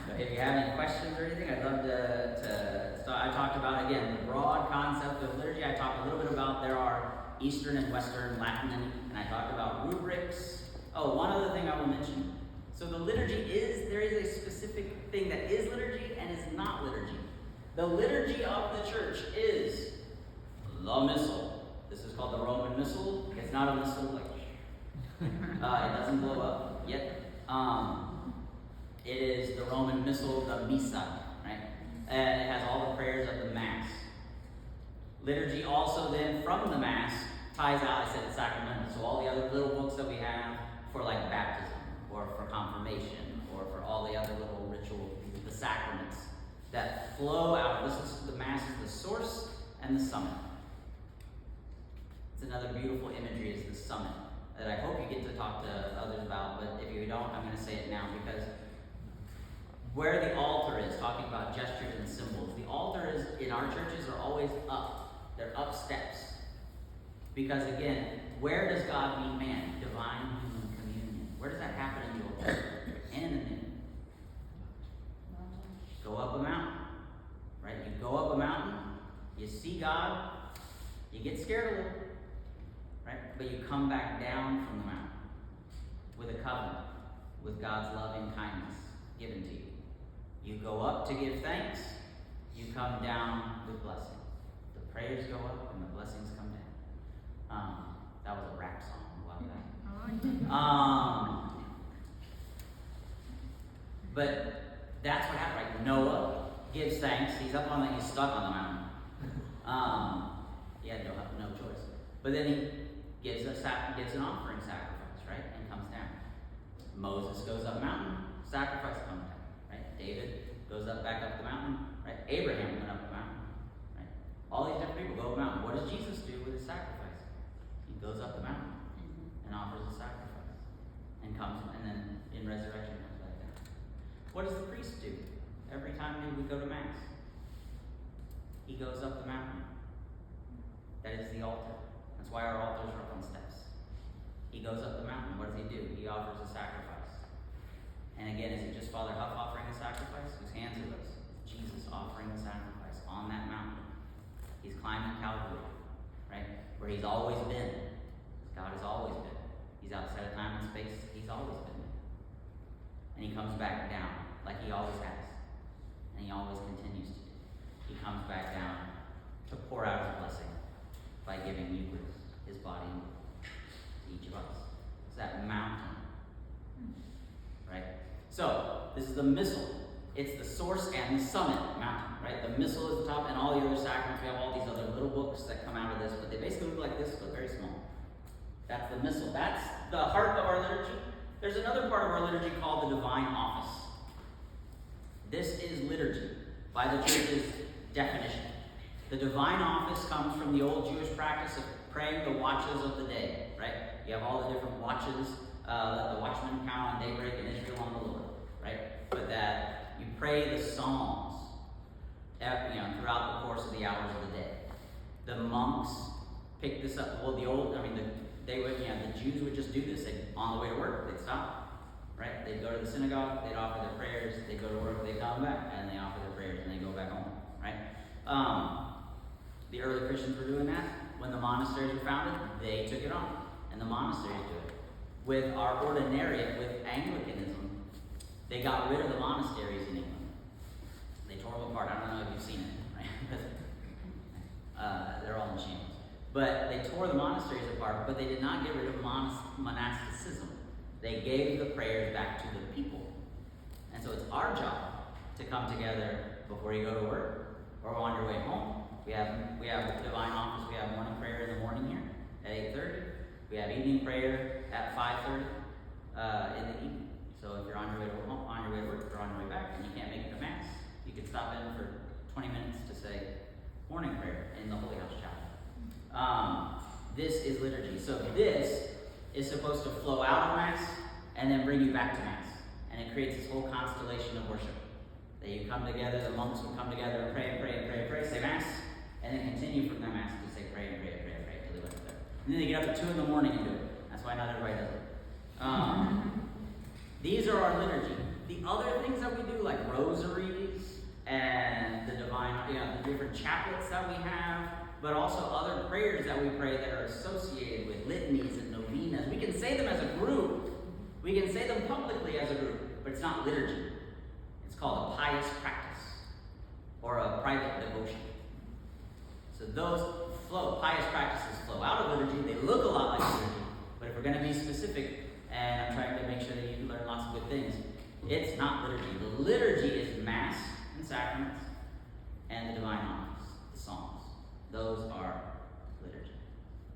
But if you have any questions or anything, I'd love to start. I talked about, again, the broad concept of liturgy. I talked a little bit about there are Eastern and Western Latin, and I talked about rubrics. Oh, one other thing I will mention. So the liturgy there is a specific thing that is liturgy and is not liturgy. The liturgy of the church is the Missal. This is called the Roman Missal. It's not a missile it doesn't blow up yet. It is the Roman Missal, the Missa, right? And it has all the prayers of the Mass. Liturgy also then, from the Mass, ties out, I said, the sacramental. So all the other little books that we have for baptism, or for confirmation, or for all the other little rituals, the sacraments that flow out. The Mass is the source and the summit. It's another beautiful imagery, is the summit, that I hope you get to talk to others about, but if you don't, I'm going to say it now, because where the altar is, talking about gestures and symbols, the altar is, in our churches, are always up. They're up steps. Because again, where does God meet man? Divine human communion. Where does that happen in the Old Testament and in the New? Go up a mountain, right? You go up a mountain, you see God, you get scared a little, right? But you come back down from the mountain with a covenant, with God's loving kindness given to you. You go up to give thanks, you come down with blessings. The prayers go up and the blessings come down. That was a rap song a while back. But that's what happened, right? Noah gives thanks. He's stuck on the mountain. He had no choice. But then he gives an offering sacrifice, right? And comes down. Moses goes up mountain, sacrifice comes down, right? David goes back up the mountain, right? Abraham went up the mountain, right? All these different people go up the mountain. What does Jesus do with his sacrifice? He goes up the mountain and offers a sacrifice and then in resurrection comes back down. What does the priest do? Every time we go to Mass, he goes up the mountain. That is the altar. That's why our altars are up on steps. He goes up the mountain. What does he do? He offers a sacrifice. And again, is it just Father Huff offering a sacrifice? Whose hands are those? Jesus offering a sacrifice on that mountain. He's climbing Calvary, right? Where he's always been. God has always been. He's outside of time and space. He's always been there. And he comes back down like he always has. And he always continues to do. He comes back down to pour out his blessing by giving Eucharist, his body and blood, to each of us. It's that mountain. Right? So, this is the missal. It's the source and the summit mountain, right? The missal is the top, and all the other sacraments. We have all these other little books that come out of this, but they basically look like this, but very small. That's the missal. That's the heart of our liturgy. There's another part of our liturgy called the divine office. This is liturgy by the church's definition. The divine office comes from the old Jewish practice of praying the watches of the day, right? You have all the different watches that the watchmen count on daybreak in Israel on the Lord, right? But that you pray the Psalms, throughout the course of the hours of the day. The monks picked this up. Well, the Jews would just do this. On the way to work, they'd stop, right? They'd go to the synagogue, they'd offer their prayers, they'd go to work, they'd come back, and they offer their prayers, and they go back home, right? The early Christians were doing that. When the monasteries were founded, they took it on, and the monasteries do it. With our ordinariate, with Anglicanism, they got rid of the monasteries in England. They tore them apart. I don't know if you've seen it, right? They're all in shambles. But they tore the monasteries apart, but they did not get rid of monasticism. They gave the prayers back to the people. And so it's our job to come together before you go to work or on your way home. We have divine office. We have morning prayer in the morning here at 8:30. We have evening prayer at 5:30 in the evening. So if you're on your way to work or on your way back and you can't make it to Mass, you can stop in for 20 minutes to say morning prayer in the Holy House Chapel. This is liturgy. So this is supposed to flow out of Mass and then bring you back to Mass. And it creates this whole constellation of worship. That you come together, the monks will come together and pray, say Mass, and then continue from that Mass to say pray till they went up there. And then they get up at 2 in the morning and do it. That's why not everybody does it. These are our liturgy. The other things that we do, like rosaries and the the different chaplets that we have, but also other prayers that we pray that are associated with litanies and novenas. We can say them as a group. We can say them publicly as a group, but it's not liturgy. It's called a pious practice or a private devotion. So those pious practices flow out of liturgy. They look a lot like liturgy, but if we're going to be specific, and I'm trying to make sure that you learn lots of good things, it's not liturgy. The liturgy is Mass and sacraments and the divine office, the Psalms. Those are liturgy.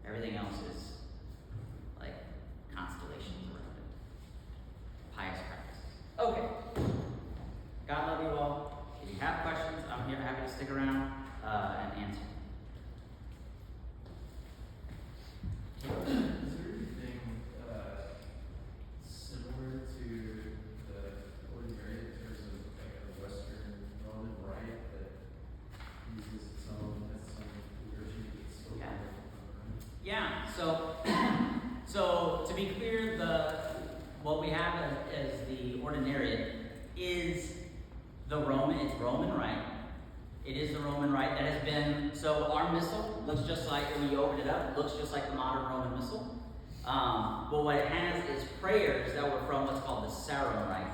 Everything else is like constellations around it. Pious practices. Okay. God love you all. If you have questions, I'm here happy to stick around and answer. Is there anything similar to the ordinary in terms of like a Western Roman rite that uses its own liturgy that's so different? Yeah. So to be clear, what we have as the ordinariate is it's Roman rite. It is the Roman rite that has been, so our missal looks just like, when you open it up, it looks just like the modern Roman missal. But what it has is prayers that were from what's called the Sarum rite.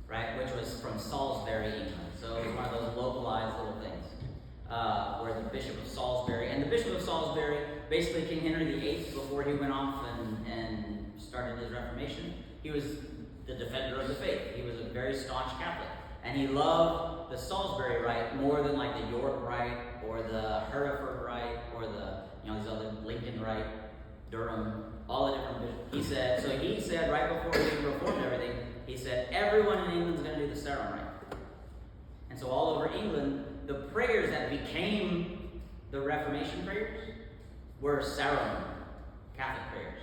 right, which was from Salisbury, England. So it was one of those localized little things, where the Bishop of Salisbury, and the Bishop of Salisbury, basically King Henry VIII, before he went off and started his Reformation, he was the defender of the faith. He was a very staunch Catholic. And he loved the Salisbury Rite more than like the York Rite or the Hereford Rite or the, these other Lincoln Rite, Durham, all the different bishops. He said right before he reformed everything, he said, everyone in England's going to do the Sarum Rite. And so all over England, the prayers that became the Reformation prayers were Sarum Catholic prayers.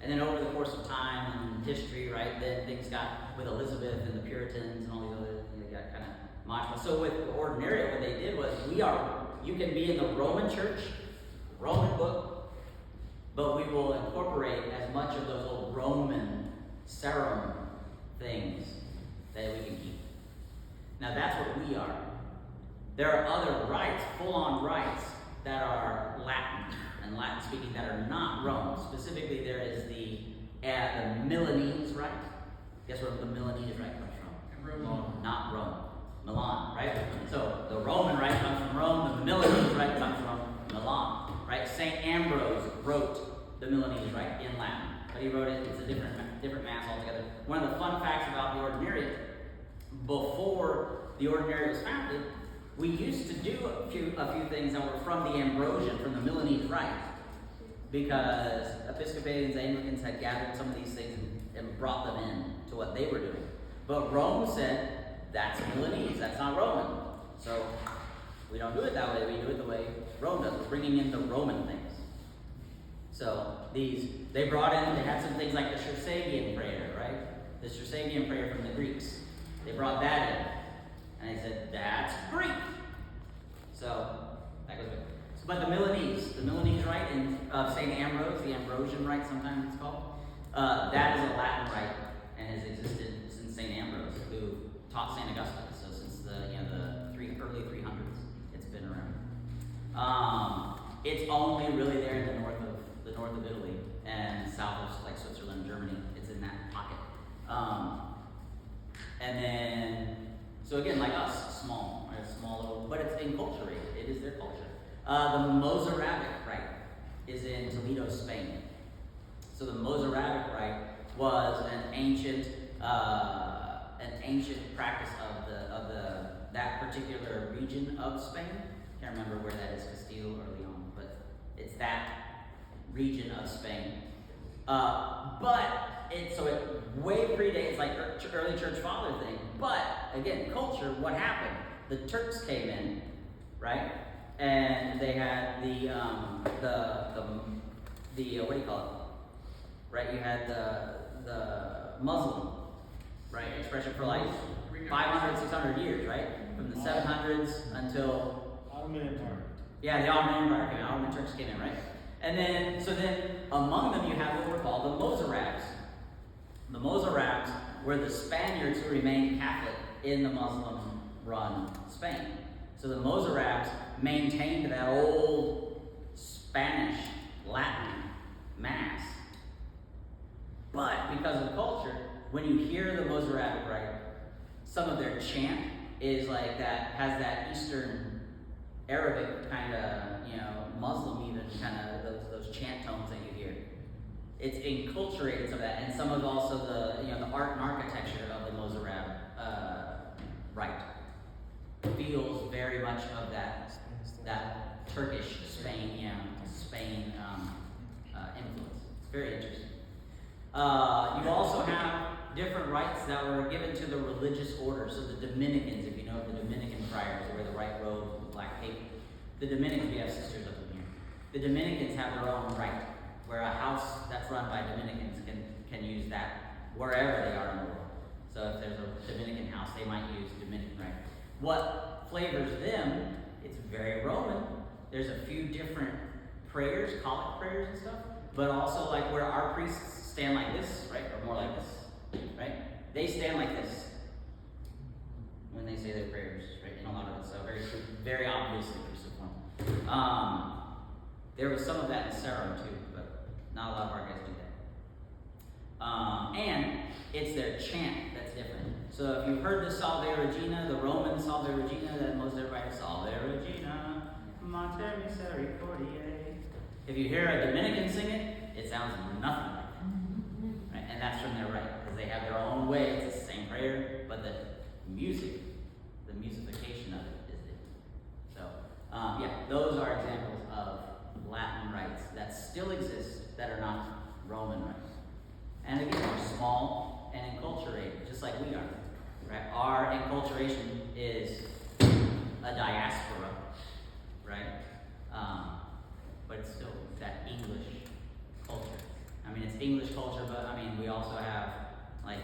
And then over the course of time and history, right, then things got with Elizabeth and the Puritans and all these other, they got kind of modulated. So with the Ordinariate, what they did was, you can be in the Roman Church, Roman book, but we will incorporate as much of those old Roman Sarum things that we can keep. Now that's what we are. There are other rites, full-on rites, that are Latin and Latin speaking that are not Rome. Specifically, there is the Milanese rite. Guess where the Milanese rite comes from? Rome. Not Rome. Milan, right? So the Roman rite comes from Rome, the Milanese rite comes from Milan, right? St. Ambrose wrote the Milanese rite in Latin, but he wrote it, it's a different mass altogether. One of the fun facts about the Ordinariate, before the Ordinariate was founded, we used to do a few things that were from the Ambrosian, from the Milanese rite, because Episcopalians, Anglicans had gathered some of these things and brought them in to what they were doing. But Rome said, that's Milanese, that's not Roman. So we don't do it that way, we do it the way Rome does. We're bringing in the Roman things. So they brought in, they had some things like the Circassian prayer, right? The Circassian prayer from the Greeks. They brought that in. And they said, that's Greek. So that goes with it. But the Milanese rite of St. Ambrose, the Ambrosian rite sometimes it's called, that is a Latin rite and has existed since St. Ambrose, who taught St. Augustine. So since the early 300s, it's been around. It's only really there in the north of Italy and south of like Switzerland, Germany. It's in that pocket. And then, so again, like us, small little, but it's enculturated. It is their culture. The Mozarabic rite is in Toledo, Spain. So the Mozarabic rite was an ancient practice of that particular region of Spain. Can't remember where that is, Castile or Leon, but it's that region of Spain. But it way predates like early church father thing. But again, culture. What happened? The Turks came in, right? And they had the what do you call it? Right? You had the Muslim, right, expression for like 500, 600 years, right? From the 700s until Ottoman Empire. yeah, the Ottoman Empire came in. Ottoman Turks came in, right? And then among them you have what were called the Mozarabs. The Mozarabs were the Spaniards who remained Catholic in the Muslim-run Spain. So the Mozarabs maintained that old Spanish Latin mass. But because of the culture, when you hear the Mozarabic rite, some of their chant is like that, has that Eastern Arabic kind of, Muslim even kind of those chant tones that you hear. It's enculturated some of that, and some of also the art and architecture of the Mozarab rite feels very much of that Turkish Spain influence. It's very interesting. You also have different rites that were given to the religious orders. So the Dominicans, if you know the Dominican friars, they wear the white robe with the black cape. The Dominicans, we have sisters up in here. The Dominicans have their own rite, where a house that's run by Dominicans can use that wherever they are in the world. So if there's a Dominican house, they might use Dominican rite. What flavors them, it's very Roman. There's a few different prayers, collect prayers and stuff, but also like where our priests stand like this, right? Or more like this, right? They stand like this when they say their prayers, right? In a lot of it, so very obviously cruciform. There was some of that in Sarum too, but not a lot of our guys do that. And it's their chant that's that's different. So if you've heard the Salve Regina, the Roman Salve Regina, that most everybody Salve Regina, Mater Misericordiae. If you hear a Dominican sing it, it sounds nothing like that. Right? And that's from their right, because they have their own way. It's the same prayer, but the music, the musification of it is different. So, yeah, those are examples of Latin rites that still exist that are not Roman rites. And again, they're small and enculturated, just like we are. Right? Our enculturation is a diaspora, right? But it's still that English culture. I mean, it's English culture, but I mean, we also have like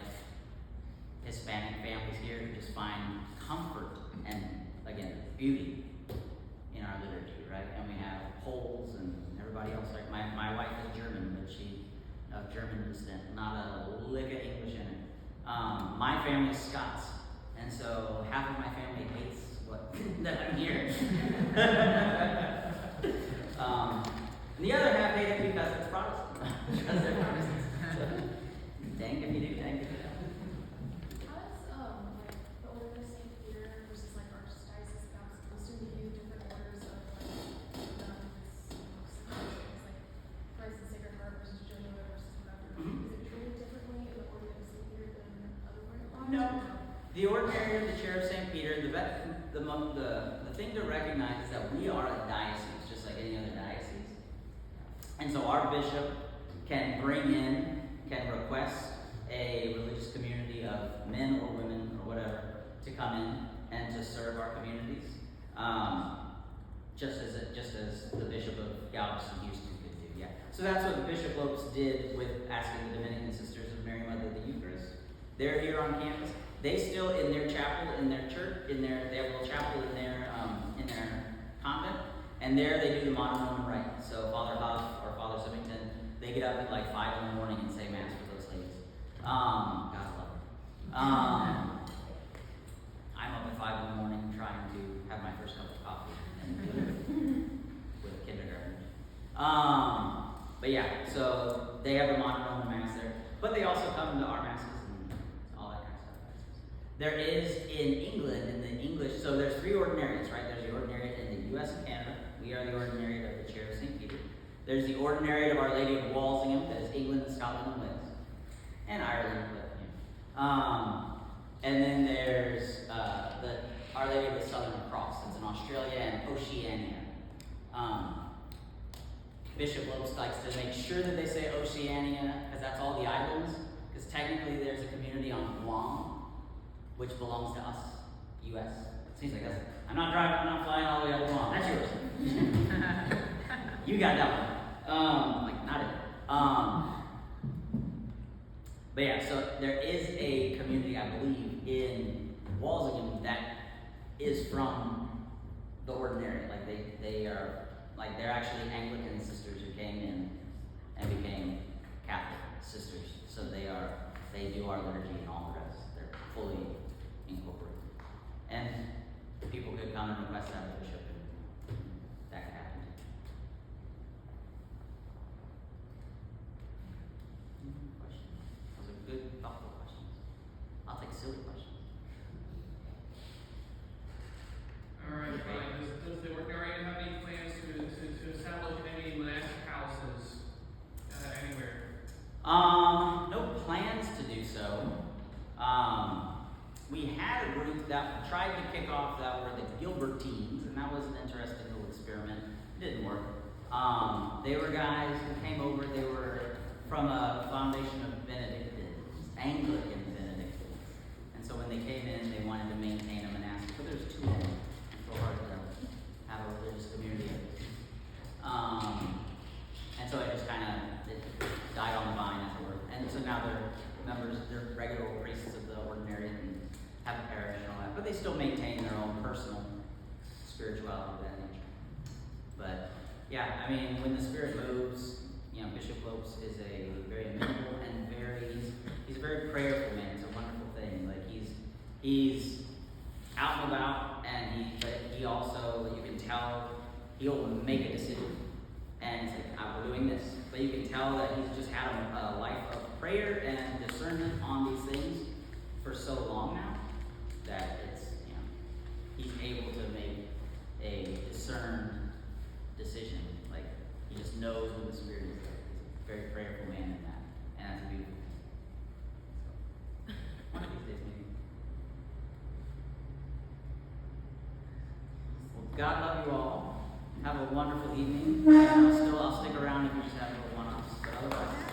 Hispanic families here who just find comfort and, again, beauty in our liturgy, right? And we have Poles and everybody else. Like my wife is German, but she of German descent, not a lick of English in it. My family's Scots, and so half of my family hates what that I'm here. The other half hate it because it's Protestant, because they're Protestants. So, dang if you do, dang if you don't. How does like the order of St. Peter versus like Archdiocese Baptist to view different orders of like nuns, like for instance Sacred Heart versus Jesuit versus whatever? Mhm. Is it treated differently in the order of St. Peter than other orders? No. The ordinary of the Chair of St. Peter, the thing to recognize is that we are a diocese, just like any other diocese. And so our bishop can can request a religious community of men or women or whatever to come in and to serve our communities. Just as the Bishop of Galveston, Houston could do, yeah. So that's what the Bishop Lopes did with asking the Dominican Sisters of Mary Mother of the Eucharist. They're here on campus. They still, in their chapel, in their church, they have a little chapel in their convent, and there they do the modern Roman rite. So Father Huff or Father Symington, they get up at like 5 in the morning and say Mass for those ladies. God love them. I'm up at 5 in the morning trying to have my first cup of coffee and with kindergarten. But yeah, so they have the modern Roman Mass there, but they also come to our Masses and all that kind of stuff. There is in England, in the English, so there's 3 ordinariates, right? There's the ordinariate in the U.S. and Canada. We are the ordinariate of the Chair of St. Peter. There's the ordinariate of Our Lady of Walsingham, that is England, Scotland, and Wales. And Ireland, but and then there's the Our Lady of the Southern Cross, that's in Australia and Oceania. Bishop Lopes likes to make sure that they say Oceania, because that's all the islands, because technically there's a community on Guam, which belongs to us, U.S. Seems like that's, I'm not flying all the way up to Guam. That's yours. You got that one. Like, not it. But yeah, so there is a community, I believe, in Walsingham that is from the ordinary. Like they're actually Anglican sisters who came in and became Catholic sisters. So they do our liturgy and all the rest. They're fully incorporated. And people could come and request that of the bishop, and that could happen. Questions? Those are good, thoughtful questions. I'll take silly questions. All right, fine. Does the ordinariate have any plans to establish any monastic houses anywhere? No plans to do so. We had a group that tried to kick off that were the Gilbertines, and that was an interesting little experiment. It didn't work. They were guys who came over. They were from a foundation of Benedictines, Anglican Benedictines. And so when they came in, they wanted to maintain a monastic, but there's 2 of them. It's so hard to have a religious community. And so it just kind of died on the vine, as it were. And so now they're members, they're regular priests of the ordinary and have a parish and all that, but they still maintain their own personal spirituality of that nature. But yeah, I mean, when the Spirit moves, Bishop Lopes is a very amenable and he's a very prayerful man. It's a wonderful thing. Like he's out and about, but he also, you can tell, he'll make a decision and say, we're doing this. But you can tell that he's just had a life of prayer and discernment on these things for so long now that it's, you know, he's able to make a discerned decision. Like, he just knows when the Spirit is there. He's a very prayerful man in that. And that's a beautiful thing. So, one of these days, maybe. Well, God love you all. Have a wonderful evening. And I'll stick around if you just have little one-offs. But otherwise,